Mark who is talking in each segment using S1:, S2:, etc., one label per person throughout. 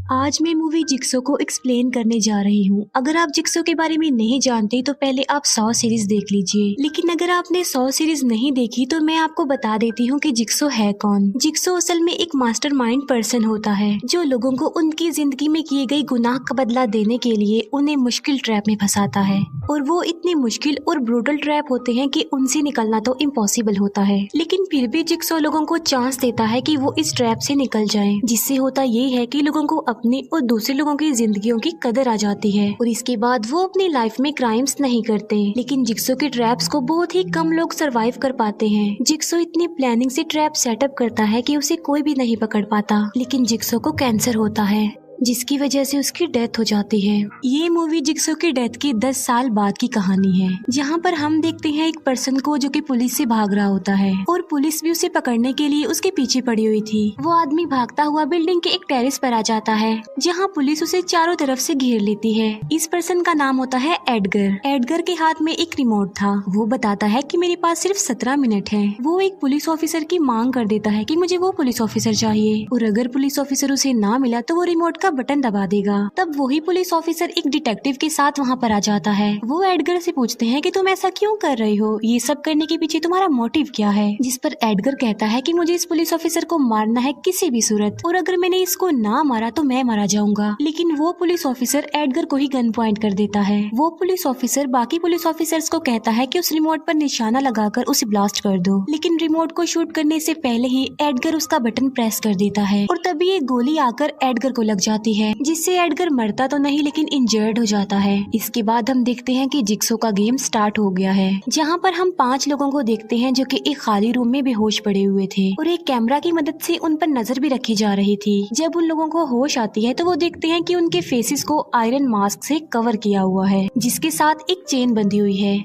S1: आज मैं movie jigsaw को एक्सप्लेन करने जा रही हूँ। अगर आप जिक्सो के बारे में नहीं जानते तो पहले आप 100 सीरीज देख लीजिए, लेकिन अगर आपने 100 सीरीज नहीं देखी तो मैं आपको बता देती हूँ कि जिक्सो है कौन। जिक्सो असल में एक मास्टरमाइंड पर्सन होता है जो लोगों को उनकी जिंदगी में किए गए गुनाह का बदला देने के लिए उन्हें मुश्किल ट्रैप में फंसाता है, और वो इतने मुश्किल और ब्रूटल ट्रैप होते हैं कि उनसे निकलना तो इम्पॉसिबल होता है। लेकिन फिर भी जिक्सो लोगों को चांस देता है कि वो इस ट्रैप से निकल जाएं, जिससे होता ये है कि लोगों को अपनी और दूसरे लोगों की जिंदगियों की कदर आ जाती है, और इसके बाद वो अपनी लाइफ में क्राइम्स नहीं करते। लेकिन जिक्सो के ट्रैप्स को बहुत ही कम लोग सरवाइव कर पाते हैं। जिक्सो इतनी प्लानिंग से ट्रैप सेटअप करता है कि उसे कोई भी नहीं पकड़ पाता। लेकिन जिक्सो को कैंसर होता है, जिसकी वजह से उसकी डेथ हो जाती है। ये मूवी जिक्सो की डेथ के 10 साल बाद की कहानी है, जहाँ पर हम देखते हैं एक पर्सन को जो कि पुलिस से भाग रहा होता है, और पुलिस भी उसे पकड़ने के लिए उसके पीछे पड़ी हुई थी। वो आदमी भागता हुआ बिल्डिंग के एक टेरेस पर आ जाता है, जहाँ पुलिस उसे चारों तरफ से घेर लेती है। इस पर्सन का नाम होता है एडगर। एडगर के हाथ में एक रिमोट था। वो बताता है कि मेरे पास सिर्फ 17 मिनट है। वो एक पुलिस ऑफिसर की मांग कर देता है कि मुझे वो पुलिस ऑफिसर चाहिए, और अगर पुलिस ऑफिसर उसे ना मिला तो वो रिमोट का बटन दबा देगा। तब वही पुलिस ऑफिसर एक डिटेक्टिव के साथ वहाँ पर आ जाता है। वो एडगर से पूछते हैं कि तुम ऐसा क्यों कर रही हो, ये सब करने के पीछे तुम्हारा मोटिव क्या है। जिस पर एडगर कहता है कि मुझे इस पुलिस ऑफिसर को मारना है किसी भी सूरत, और अगर मैंने इसको ना मारा तो मैं मारा जाऊंगा। लेकिन वो पुलिस ऑफिसर एडगर को ही गन पॉइंट कर देता है। वो पुलिस ऑफिसर बाकी पुलिस ऑफिसर्स को कहता है कि उस रिमोट पर निशाना लगाकर उसे ब्लास्ट कर दो, लेकिन रिमोट को शूट करने से पहले ही एडगर उसका बटन प्रेस कर देता है, और तभी एक गोली आकर एडगर को लग जाती है, जिससे एडगर मरता तो नहीं लेकिन इंजर्ड हो जाता है। इसके बाद हम देखते हैं कि जिक्सो का गेम स्टार्ट हो गया है, जहाँ पर हम 5 लोगों को देखते हैं जो कि एक खाली रूम में बेहोश पड़े हुए थे, और एक कैमरा की मदद से उन पर नजर भी रखी जा रही थी। जब उन लोगों को होश आती है तो वो देखते हैं कि उनके फेसेस को आयरन मास्क से कवर किया हुआ है, जिसके साथ एक चेन बंधी हुई है,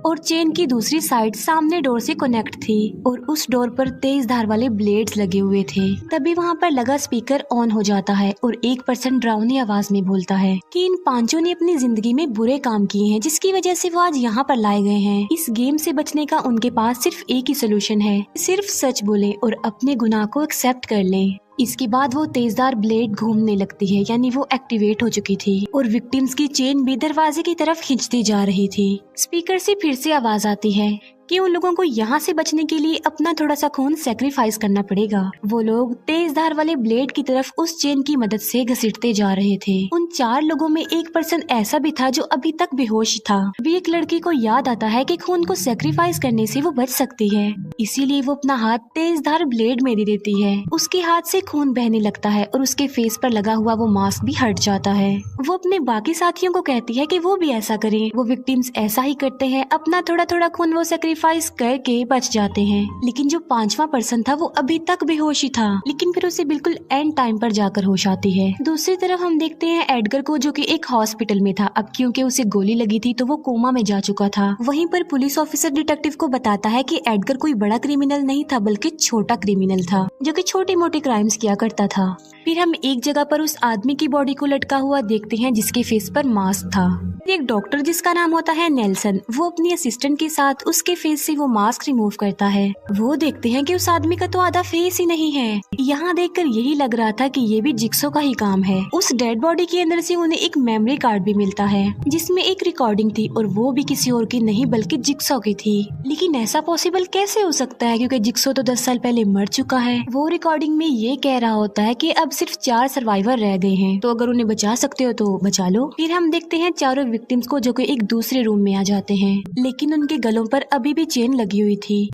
S1: और चेन की दूसरी साइड सामने डोर से कनेक्ट थी, और उस डोर पर तेज धार वाले ब्लेड्स लगे हुए थे। तभी वहाँ पर लगा स्पीकर ऑन हो जाता है, और एक पर्सन डरावनी आवाज में बोलता है कि इन 5 ने अपनी जिंदगी में बुरे काम किए हैं, जिसकी वजह से वो आज यहाँ पर लाए गए हैं। इस गेम से बचने का उनके पास सिर्फ एक ही सोल्यूशन है, सिर्फ सच बोले और अपने गुनाह को एक्सेप्ट कर ले। इसके बाद वो तेजदार ब्लेड घूमने लगती है, यानी वो एक्टिवेट हो चुकी थी, और विक्टिम्स की चेन भी दरवाजे की तरफ खींचती जा रही थी। स्पीकर से फिर से आवाज आती है कि उन लोगों को यहाँ से बचने के लिए अपना थोड़ा सा खून सेक्रीफाइस करना पड़ेगा। वो लोग तेज धार वाले ब्लेड की तरफ उस चेन की मदद से घसीटते जा रहे थे। उन 4 लोगों में एक पर्सन ऐसा भी था जो अभी तक बेहोश था। अभी एक लड़की को याद आता है कि खून को सेक्रीफाइस करने से वो बच सकती है, इसीलिए वो अपना हाथ तेज धार ब्लेड में दे देती है। उसके हाथ से खून बहने लगता है, और उसके फेस पर लगा हुआ वो मास्क भी हट जाता है। वो अपने बाकी साथियों को कहती है कि वो भी ऐसा करें। वो विक्टिम्स ऐसा ही करते हैं, अपना थोड़ा थोड़ा खून वो सेक्रीफाइस करके बच जाते हैं। लेकिन जो 5वां पर्सन था वो अभी तक बेहोश ही था, लेकिन फिर उसे बिल्कुल एंड टाइम पर जाकर होश आती है। दूसरी तरफ हम देखते हैं एडगर को, जो कि एक हॉस्पिटल में था। अब क्योंकि उसे गोली लगी थी तो वो कोमा में जा चुका था। वहीं पर पुलिस ऑफिसर डिटेक्टिव को बताता है कि एडगर कोई बड़ा क्रिमिनल नहीं था, बल्कि छोटा क्रिमिनल था जो कि छोटे मोटे क्राइम्स किया करता था। फिर हम एक जगह पर उस आदमी की बॉडी को लटका हुआ देखते हैं जिसके फेस पर मास्क था। एक डॉक्टर जिसका नाम होता है नेल्सन, वो अपनी असिस्टेंट के साथ उसके फेस से वो मास्क रिमूव करता है। वो देखते हैं कि उस आदमी का तो आधा फेस ही नहीं है। यहाँ देखकर यही लग रहा था कि ये भी जिक्सो का ही काम है। उस डेड बॉडी के अंदर से उन्हें एक मेमोरी कार्ड भी मिलता है, जिसमें एक रिकॉर्डिंग थी, और वो भी किसी और की नहीं बल्कि जिक्सो की थी। लेकिन ऐसा पॉसिबल कैसे हो सकता है, क्योंकि जिक्सो तो 10 साल पहले मर चुका है। वो रिकॉर्डिंग में ये कह रहा होता है कि अब सिर्फ 4 सर्वाइवर रह गए हैं, तो अगर उन्हें बचा सकते हो तो बचा लो। फिर हम देखते हैं चारों विक्टिम्स को, जो कि एक दूसरे रूम में आ जाते हैं, लेकिन उनके गलों पर अभी भी चेन लगी हुई थी।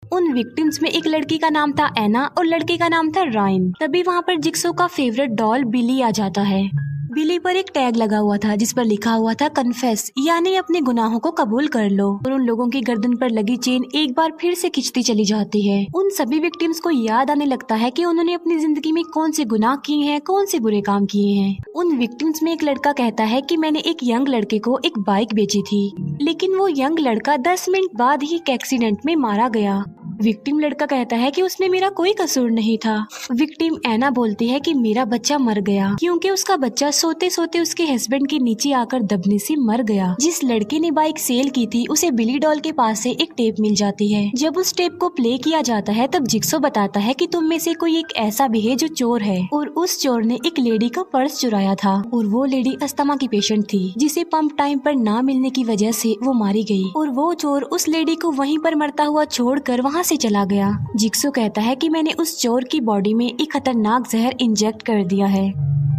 S1: उन विक्टिम्स में एक लड़की का नाम था एना, और लड़के का नाम था रायन। तभी वहाँ पर जिक्सो का फेवरेट डॉल बिली आ जाता है। बिली पर एक टैग लगा हुआ था जिस पर लिखा हुआ था कन्फेस, यानी अपने गुनाहों को कबूल कर लो। और उन लोगों की गर्दन पर लगी चेन एक बार फिर से खिंचती चली जाती है। उन सभी विक्टिम्स को याद आने लगता है कि उन्होंने अपनी जिंदगी में कौन से गुनाह किए हैं, कौन से बुरे काम किए हैं। उन विक्टिम्स में एक लड़का कहता है कि मैंने एक यंग लड़के को एक बाइक बेची थी, लेकिन वो यंग लड़का 10 मिनट बाद ही एक एक्सीडेंट में मारा गया। विक्टिम लड़का कहता है कि उसमें मेरा कोई कसूर नहीं था। विक्टिम एना बोलती है कि मेरा बच्चा मर गया क्योंकि उसका बच्चा सोते सोते उसके हस्बैंड के नीचे आकर दबने से मर गया। जिस लड़के ने बाइक सेल की थी उसे बिली डॉल के पास से एक टेप मिल जाती है। जब उस टेप को प्ले किया जाता है तब जिक्सो बताता है कि तुम में से कोई एक ऐसा भी है जो चोर है, और उस चोर ने एक लेडी का पर्स चुराया था और वो लेडी अस्थमा की पेशेंट थी जिसे पंप टाइम पर ना मिलने की वजह से वो मारी गई, और वो चोर उस लेडी को वहीं पर मरता हुआ छोड़कर वहाँ से चला गया। जिक्सो कहता है कि मैंने उस चोर की बॉडी में एक खतरनाक जहर इंजेक्ट कर दिया है,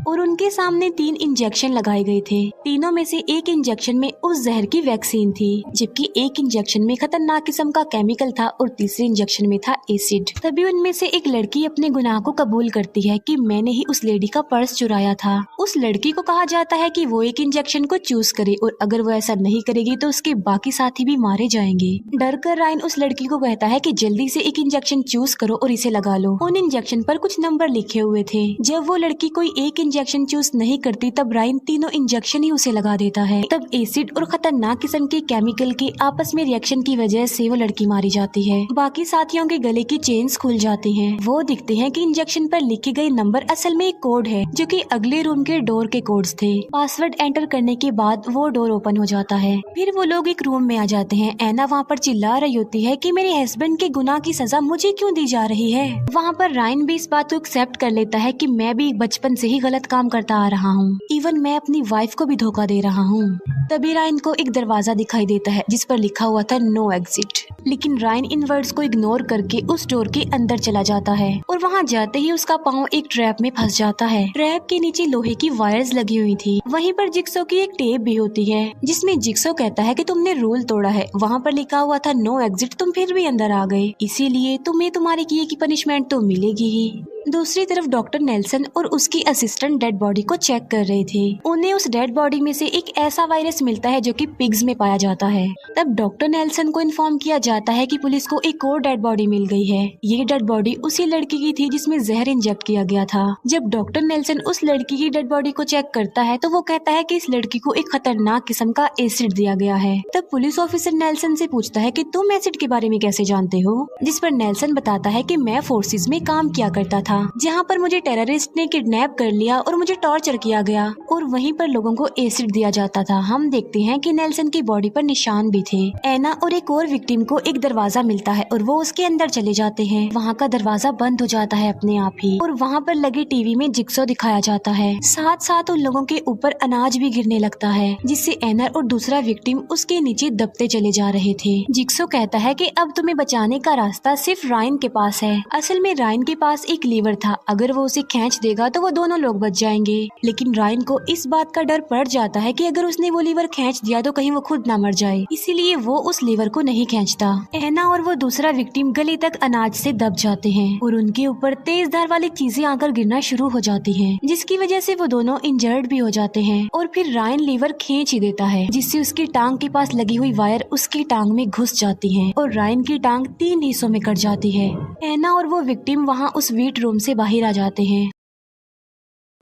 S1: और उनके सामने 3 इंजेक्शन लगाए गए थे। तीनों में से एक इंजेक्शन में उस जहर की वैक्सीन थी, जबकि एक इंजेक्शन में खतरनाक किस्म का केमिकल था और तीसरे इंजेक्शन में था एसिड। तभी उनमें से एक लड़की अपने गुनाह को कबूल करती है कि मैंने ही उस लेडी का पर्स चुराया था। उस लड़की को कहा जाता है कि वो एक इंजेक्शन को चूज करे, और अगर वो ऐसा नहीं करेगी तो उसके बाकी साथी भी मारे जाएंगे। डर कर रायन उस लड़की को कहता है कि जल्दी से एक इंजेक्शन चूज करो और इसे लगा लो। उन इंजेक्शन पर कुछ नंबर लिखे हुए थे। जब वो लड़की कोई एक इंजेक्शन चूज नहीं करती तब रायन तीनों इंजेक्शन ही उसे लगा देता है। तब एसिड और खतरनाक किस्म के केमिकल के आपस में रिएक्शन की वजह से वो लड़की मारी जाती है। बाकी साथियों के गले की चेन्स खुल जाती हैं। वो दिखते हैं कि इंजेक्शन पर लिखे गए नंबर असल में एक कोड है जो कि अगले रूम के डोर के कोड्स थे। पासवर्ड एंटर करने के बाद वो डोर ओपन हो जाता है। फिर वो लोग एक रूम में आ जाते हैं। एना वहाँ पर चिल्ला रही होती है कि मेरे हस्बैंड के गुनाह की सजा मुझे क्यों दी जा रही है। वहाँ पर रायन भी इस बात को एक्सेप्ट कर लेता है कि मैं भी बचपन से ही गलत काम करता आ रहा हूँ, इवन मैं अपनी वाइफ को भी धोखा दे रहा हूँ। तभी रायन को एक दरवाजा दिखाई देता है जिस पर लिखा हुआ था नो एग्जिट, लेकिन रायन इन वर्ड्स को इग्नोर करके उस डोर के अंदर चला जाता है, और वहाँ जाते ही उसका पाँव एक ट्रैप में फंस जाता है। ट्रैप के नीचे लोहे की वायर्स लगी हुई थी। वहीं पर जिक्सो की एक टेप भी होती है जिसमें जिक्सो कहता है कि तुमने रूल तोड़ा है। वहाँ पर लिखा हुआ था नो एग्जिट, तुम फिर भी अंदर आ गए, इसीलिए तुम्हें तुम्हारे किए की पनिशमेंट तो मिलेगी ही। दूसरी तरफ डॉक्टर नेल्सन और उसकी असिस्टेंट डेड बॉडी को चेक कर रहे थे। उन्हें उस डेड बॉडी में से एक ऐसा वायरस मिलता है जो कि पिग्स में पाया जाता है। तब डॉक्टर नेल्सन को इन्फॉर्म किया जाता है कि पुलिस को एक और डेड बॉडी मिल गई है। ये डेड बॉडी उसी लड़की की थी जिसमें जहर इंजेक्ट किया गया था। जब डॉक्टर नेल्सन उस लड़की की डेड बॉडी को चेक करता है तो वो कहता है कि इस लड़की को एक खतरनाक किस्म का एसिड दिया गया है। तब पुलिस ऑफिसर नेल्सन से पूछता है कि तुम एसिड के बारे में कैसे जानते हो, जिस पर नेल्सन बताता है कि मैं फोर्सेस में काम किया करता था जहाँ पर मुझे टेररिस्ट ने किडनैप कर लिया और मुझे टॉर्चर किया गया, और वहीं पर लोगों को एसिड दिया जाता था। हम देखते हैं कि नेल्सन की बॉडी पर निशान भी थे। एना और एक और विक्टिम को एक दरवाजा मिलता है और वो उसके अंदर चले जाते हैं। वहाँ का दरवाजा बंद हो जाता है अपने आप ही, और वहाँ पर लगे टीवी में जिक्सो दिखाया जाता है। साथ साथ उन लोगों के ऊपर अनाज भी गिरने लगता है, जिससे एनर और दूसरा विक्टिम उसके नीचे दबते चले जा रहे थे। जिक्सो कहता है कि अब तुम्हें बचाने का रास्ता सिर्फ रायन के पास है। असल में रायन के पास एक लीवर था, अगर वो उसे खींच देगा तो वो दोनों लोग बच जाएंगे। लेकिन रायन को इस बात का डर पड़ जाता है कि अगर उसने वो लीवर खींच दिया तो कहीं वो खुद ना मर जाए, इसीलिए वो उस लीवर को नहीं खींचता। एना और वो दूसरा विक्टिम गले तक अनाज से दब जाते हैं और उनके ऊपर तेज धार वाली चीजें आकर गिरना शुरू हो जाती हैं, जिसकी वजह से वो दोनों इंजर्ड भी हो जाते हैं। और फिर रायन लीवर खींच ही देता है, जिससे उसकी टांग के पास लगी हुई वायर उसकी टांग में घुस जाती है और रायन की टांग 3 हिस्सों में कट जाती है। एना और वो विक्टिम वहाँ उस वीट रूम से बाहर आ जाते हैं।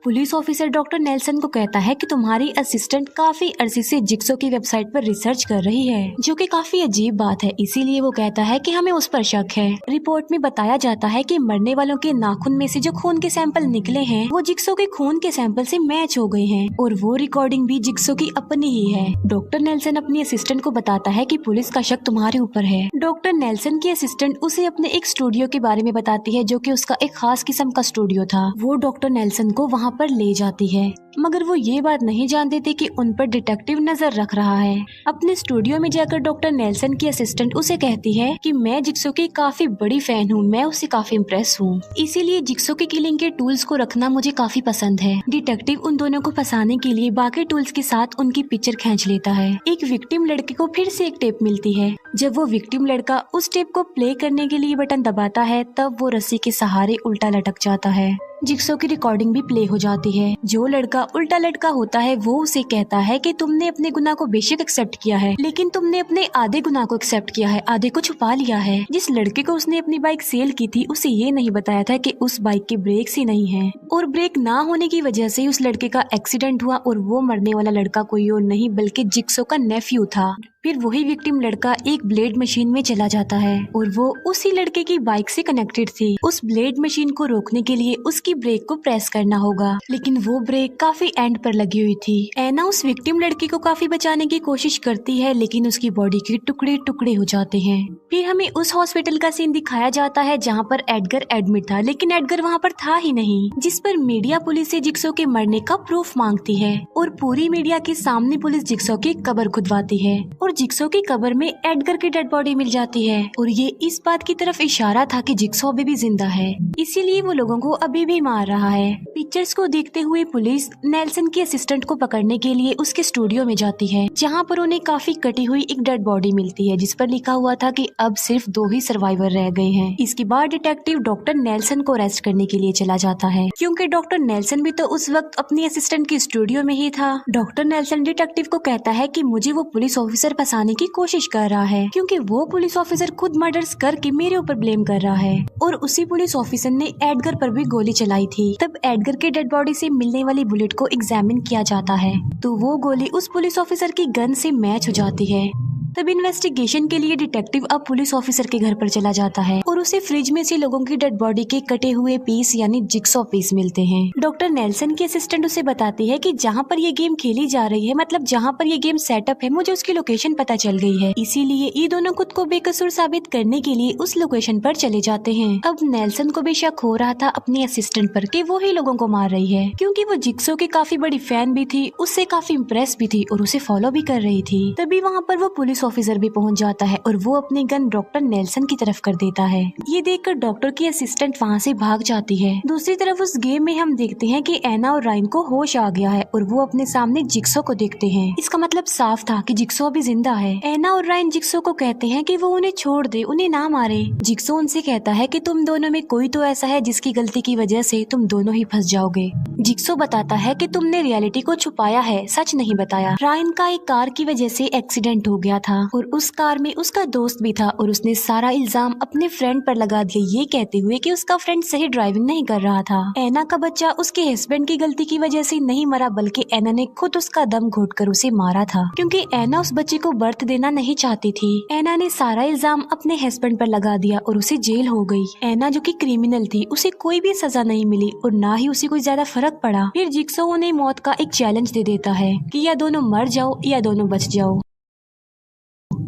S1: पुलिस ऑफिसर डॉक्टर नेल्सन को कहता है कि तुम्हारी असिस्टेंट काफी अरसे से जिक्सो की वेबसाइट पर रिसर्च कर रही है, जो कि काफी अजीब बात है, इसीलिए वो कहता है कि हमें उस पर शक है। रिपोर्ट में बताया जाता है कि मरने वालों के नाखून में से जो खून के सैंपल निकले हैं वो जिक्सो के खून के सैंपल से मैच हो गए हैं, और वो रिकॉर्डिंग भी जिक्सो की अपनी ही है। डॉक्टर नेल्सन अपनी असिस्टेंट को बताता है कि पुलिस का शक तुम्हारे ऊपर है। डॉक्टर नेल्सन की असिस्टेंट उसे अपने एक स्टूडियो के बारे में बताती है, जो कि उसका एक खास किस्म का स्टूडियो था। वो डॉक्टर नेल्सन को वहाँ पर ले जाती है, मगर वो ये बात नहीं जानते थे कि उन पर डिटेक्टिव नजर रख रहा है। अपने स्टूडियो में जाकर डॉक्टर नेल्सन की असिस्टेंट उसे कहती है कि मैं जिक्सो की काफी बड़ी फैन हूँ, मैं उससे काफी इम्प्रेस हूँ, इसीलिए जिक्सो की किलिंग के टूल्स को रखना मुझे काफी पसंद है। डिटेक्टिव उन दोनों को फंसाने के लिए बाकी टूल्स के साथ उनकी पिक्चर खींच लेता है। एक विक्टिम लड़के को फिर से एक टेप मिलती है। जब वो विक्टिम लड़का उस टेप को प्ले करने के लिए बटन दबाता है तब वो रस्सी के सहारे उल्टा लटक जाता है। जिक्सो की रिकॉर्डिंग भी प्ले हो जाती है। जो लड़का उल्टा लटका होता है वो उसे कहता है कि तुमने अपने गुनाह को बेशक एक्सेप्ट किया है, लेकिन तुमने अपने आधे गुनाह को एक्सेप्ट किया है, आधे को छुपा लिया है। जिस लड़के को उसने अपनी बाइक सेल की थी उसे ये नहीं बताया था कि उस बाइक के ब्रेक्स ही नहीं है, और ब्रेक ना होने की वजह से उस लड़के का एक्सीडेंट हुआ और वो मरने वाला लड़का कोई और नहीं बल्कि जिक्सो का नेफ्यू था। फिर वही विक्टिम लड़का एक ब्लेड मशीन में चला जाता है और वो उसी लड़के की बाइक से कनेक्टेड थी। उस ब्लेड मशीन को रोकने के लिए उसकी ब्रेक को प्रेस करना होगा, लेकिन वो ब्रेक काफी एंड पर लगी हुई थी। एना उस विक्टिम लड़की को काफी बचाने की कोशिश करती है, लेकिन उसकी बॉडी के टुकड़े टुकड़े हो जाते हैं। फिर हमें उस हॉस्पिटल का सीन दिखाया जाता है जहाँ पर एडगर एडमिट था, लेकिन एडगर वहाँ पर था ही नहीं, जिस पर मीडिया पुलिस से जिक्सो के मरने का प्रूफ मांगती है और पूरी मीडिया के सामने पुलिस जिक्सो की कब्र खुदवाती है और जिक्सो की कब्र में एडगर की डेड बॉडी मिल जाती है और ये इस बात की तरफ इशारा था कि जिक्सो अभी भी जिंदा है, इसीलिए वो लोगों को अभी भी मार रहा है। पिक्चर्स को देखते हुए पुलिस नेल्सन के असिस्टेंट को पकड़ने के लिए उसके स्टूडियो में जाती है, जहाँ पर उन्हें काफी कटी हुई एक डेड बॉडी मिलती है जिस पर लिखा हुआ था कि अब सिर्फ 2 ही सर्वाइवर रह गए हैं। इसके बाद डिटेक्टिव डॉक्टर नेल्सन को अरेस्ट करने के लिए चला जाता है, क्योंकि डॉक्टर नेल्सन भी तो उस वक्त अपनी असिस्टेंट के स्टूडियो में ही था। डॉक्टर नेल्सन डिटेक्टिव को कहता है कि मुझे वो पुलिस ऑफिसर फंसाने की कोशिश कर रहा है, क्योंकि वो पुलिस ऑफिसर खुद मर्डर्स करके मेरे ऊपर ब्लेम कर रहा है और उसी पुलिस ऑफिसर ने एडगर पर भी गोली चलाई थी। तब एडगर के डेड बॉडी से मिलने वाली बुलेट को एग्जामिन किया जाता है तो वो गोली उस पुलिस ऑफिसर की गन से मैच हो जाती है। तब इन्वेस्टिगेशन के लिए डिटेक्टिव अब पुलिस ऑफिसर के घर पर चला जाता है और उसे फ्रिज में से लोगों की डेड बॉडी के कटे हुए पीस यानी जिक्सॉ पीस मिलते हैं। डॉक्टर नेल्सन की असिस्टेंट उसे बताती है कि जहाँ पर ये गेम खेली जा रही है, मतलब जहाँ पर ये गेम सेटअप है, मुझे उसकी लोकेशन पता चल गई है, इसीलिए ये दोनों खुद को बेकसूर साबित करने के लिए उस लोकेशन पर चले जाते हैं। अब नेल्सन को भी शक हो रहा था अपनी असिस्टेंट पर कि वो ही लोगों को मार रही है, क्योंकि वो जिक्सो की काफी बड़ी फैन भी थी, उससे काफी इम्प्रेस भी थी और उसे फॉलो भी कर रही थी। तभी वहाँ पर वो पुलिस ऑफिसर भी पहुंच जाता है और वो अपनी गन डॉक्टर नेल्सन की तरफ कर देता है। ये देखकर डॉक्टर की असिस्टेंट वहाँ से भाग जाती है। दूसरी तरफ उस गेम में हम देखते हैं कि एना और रायन को होश आ गया है और वो अपने सामने जिक्सो को देखते हैं। इसका मतलब साफ था कि जिक्सो अभी जिंदा है। एना और रायन जिक्सो को कहते हैं कि वो उन्हें छोड़ दे, उन्हें ना मारे। जिक्सो उनसे कहता है कि तुम दोनों में कोई तो ऐसा है जिसकी गलती की वजह से तुम दोनों ही फंस जाओगे। जिक्सो बताता है कि तुमने रियलिटी को छुपाया है, सच नहीं बताया। रायन का एक कार की वजह से एक्सीडेंट हो गया था और उस कार में उसका दोस्त भी था और उसने सारा इल्जाम अपने फ्रेंड पर लगा दिया, ये कहते हुए कि उसका फ्रेंड सही ड्राइविंग नहीं कर रहा था। एना का बच्चा उसके हस्बैंड की गलती की वजह से नहीं मरा, बल्कि एना ने खुद उसका दम घोटकर उसे मारा था, क्योंकि एना उस बच्चे को बर्थ देना नहीं चाहती थी। एना ने सारा इल्जाम अपने हस्बैंड पर लगा दिया और उसे जेल हो गई। एना जो कि क्रिमिनल थी, उसे कोई भी सजा नहीं मिली और ना ही उसे कोई ज्यादा फर्क पड़ा। फिर जिक्सो उन्हें मौत का एक चैलेंज दे देता है कि या दोनों मर जाओ या दोनों बच जाओ।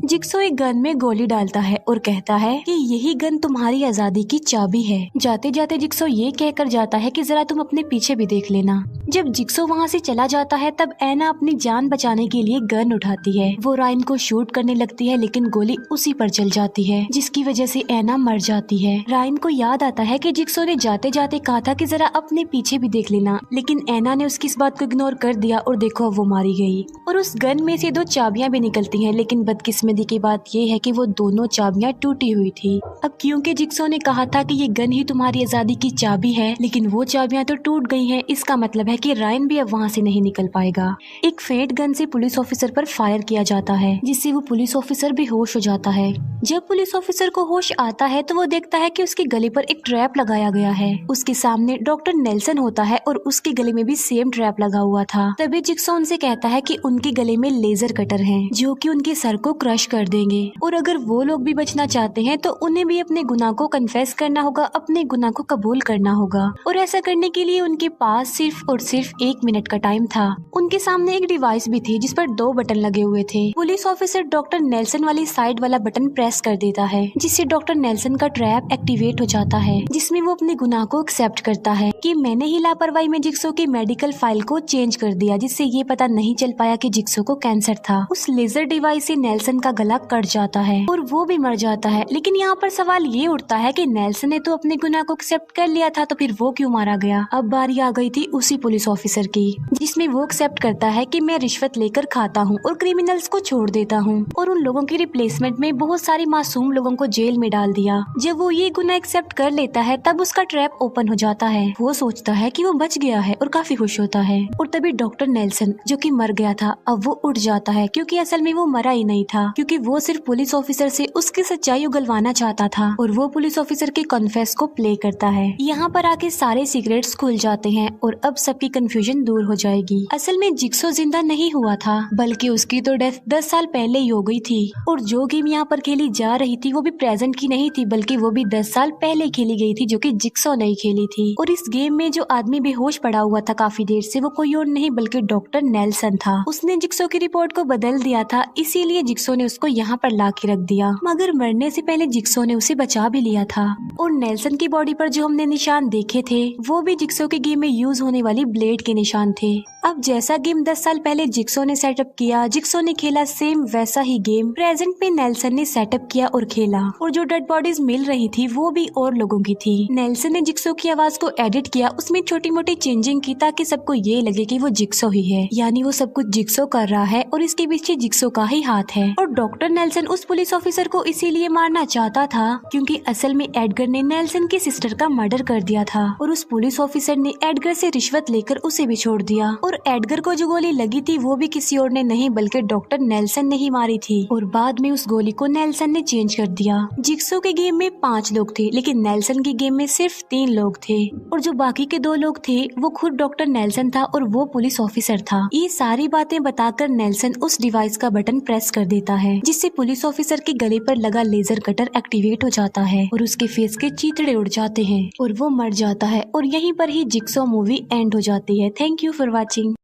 S1: जिक्सो एक गन में गोली डालता है और कहता है कि यही गन तुम्हारी आजादी की चाबी है। जाते जाते जिक्सो ये कहकर जाता है कि जरा तुम अपने पीछे भी देख लेना। जब जिक्सो वहाँ से चला जाता है तब एना अपनी जान बचाने के लिए गन उठाती है। वो रायन को शूट करने लगती है, लेकिन गोली उसी पर चल जाती है, जिसकी वजह से एना मर जाती है। रायन को याद आता है कि जिक्सो ने जाते जाते कहा था कि जरा अपने पीछे भी देख लेना, लेकिन एना ने उसकी इस बात को इग्नोर कर दिया और देखो वो मारी गई। और उस गन में से 2 चाबियां भी निकलती हैं, लेकिन बदकिस्मती की बात ये है कि वो दोनों चाबियां टूटी हुई थी। अब क्योंकि जिक्सो ने कहा था कि ये गन ही तुम्हारी आजादी की चाबी है, लेकिन वो चाबियां तो टूट गई हैं, इसका मतलब है कि रायन भी अब वहाँ से नहीं निकल पाएगा। एक फेंट गन से पुलिस ऑफिसर पर फायर किया जाता है, जिससे वो पुलिस ऑफिसर भी होश हो जाता है। जब पुलिस ऑफिसर को होश आता है तो वो देखता है कि उसके गले पर एक ट्रैप लगाया गया है। उसके सामने डॉक्टर नेल्सन होता है और उसके गले में भी सेम ट्रैप लगा हुआ था। तभी जिक्सो उनसे कहता है कि उनके गले में लेजर कटर है, जो कि उनके सर को क्रश कर देंगे और अगर वो लोग भी बचना चाहते हैं तो उन्हें भी अपने गुनाह को कन्फेस करना होगा, अपने गुनाह को कबूल करना होगा। और ऐसा करने के लिए उनके पास सिर्फ और सिर्फ 1 मिनट का टाइम था। उनके सामने एक डिवाइस भी थी जिस पर 2 बटन लगे हुए थे। पुलिस ऑफिसर डॉक्टर नेल्सन वाली साइड वाला बटन प्रेस कर देता है, जिससे डॉक्टर नेल्सन का ट्रैप एक्टिवेट हो जाता है, जिसमें वो अपने गुनाह को एक्सेप्ट करता है कि मैंने ही लापरवाही में जिक्सो की मेडिकल फाइल को चेंज कर दिया, जिससे ये पता नहीं चल पाया कि जिक्सो को कैंसर था। उस लेजर डिवाइस से नेल्सन का गला कट जाता है और वो भी मर जाता है। लेकिन यहाँ पर सवाल ये उठता है कि नेल्सन ने तो अपने गुनाह को एक्सेप्ट कर लिया था, तो फिर वो क्यों मारा गया। अब बारी आ गई थी उसी पुलिस ऑफिसर की, जिसमें वो एक्सेप्ट करता है कि मैं रिश्वत लेकर खाता हूँ और क्रिमिनल्स को छोड़ देता हूँ और उन लोगों की रिप्लेसमेंट में बहुत सारे मासूम लोगों को जेल में डाल दिया। जब वो ये गुनाह एक्सेप्ट कर लेता है तब उसका ट्रैप ओपन हो जाता है। वो सोचता है कि वो बच गया है और काफी खुश होता है। और तभी डॉक्टर नेल्सन जो कि मर गया था, अब वो उठ जाता है, क्योंकि असल में वो मरा ही नहीं था, क्योंकि क्योंकि वो सिर्फ पुलिस ऑफिसर से उसकी सच्चाई उगलवाना चाहता था और वो पुलिस ऑफिसर के कॉन्फेस को प्ले करता है। यहाँ पर आके सारे सीक्रेट्स खुल जाते हैं और अब सबकी कंफ्यूजन दूर हो जाएगी। असल में जिक्सो जिंदा नहीं हुआ था, बल्कि उसकी तो डेथ 10 साल पहले ही हो गई थी और जो गेम यहाँ पर खेली जा रही थी वो भी प्रेजेंट की नहीं थी, बल्कि वो भी 10 साल पहले खेली गई थी, जो कि जिक्सो ने खेली थी। और इस गेम में जो आदमी बेहोश पड़ा हुआ था काफी देर से, वो कोई और नहीं बल्कि डॉक्टर नेल्सन था। उसने जिक्सो की रिपोर्ट को बदल दिया था, इसीलिए जिक्सो ने उसको यहाँ पर ला के रख दिया। मगर मरने से पहले जिक्सो ने उसे बचा भी लिया था। और नेल्सन की बॉडी पर जो हमने निशान देखे थे वो भी जिक्सो के गेम में यूज होने वाली ब्लेड के निशान थे। अब जैसा गेम 10 साल पहले जिक्सो ने सेटअप किया, जिक्सो ने खेला, सेम वैसा ही गेम प्रेजेंट में नेल्सन ने सेटअप किया और खेला। और जो डेड बॉडीज मिल रही थी वो भी और लोगों की थी। नेल्सन ने जिक्सो की आवाज को एडिट किया, उसमें छोटी मोटी चेंजिंग की ताकि सबको ये लगे कि वो जिक्सो ही है, यानी वो सब कुछ जिक्सो कर रहा है और इसके पीछे जिक्सो का ही हाथ है। और डॉक्टर नेल्सन उस पुलिस ऑफिसर को इसीलिए मारना चाहता था क्योंकि असल में एडगर ने नेल्सन की सिस्टर का मर्डर कर दिया था और उस पुलिस ऑफिसर ने एडगर से रिश्वत लेकर उसे भी छोड़ दिया। और एडगर को जो गोली लगी थी वो भी किसी और ने नहीं बल्कि डॉक्टर नेल्सन ने ही मारी थी और बाद में उस गोली को नेल्सन ने चेंज कर दिया। जिक्सो के गेम में 5 लोग थे लेकिन नेल्सन के गेम में सिर्फ 3 लोग थे और जो बाकी के 2 लोग थे वो खुद डॉक्टर नेल्सन था और वो पुलिस ऑफिसर था। ये सारी बातें बताकर नेल्सन उस डिवाइस का बटन प्रेस कर देता है जिससे पुलिस ऑफिसर के गले पर लगा लेजर कटर एक्टिवेट हो जाता है और उसके फेस के चीथड़े उड़ जाते हैं और वो मर जाता है और यहीं पर ही जिक्सो मूवी एंड हो जाती है। Thank you for watching.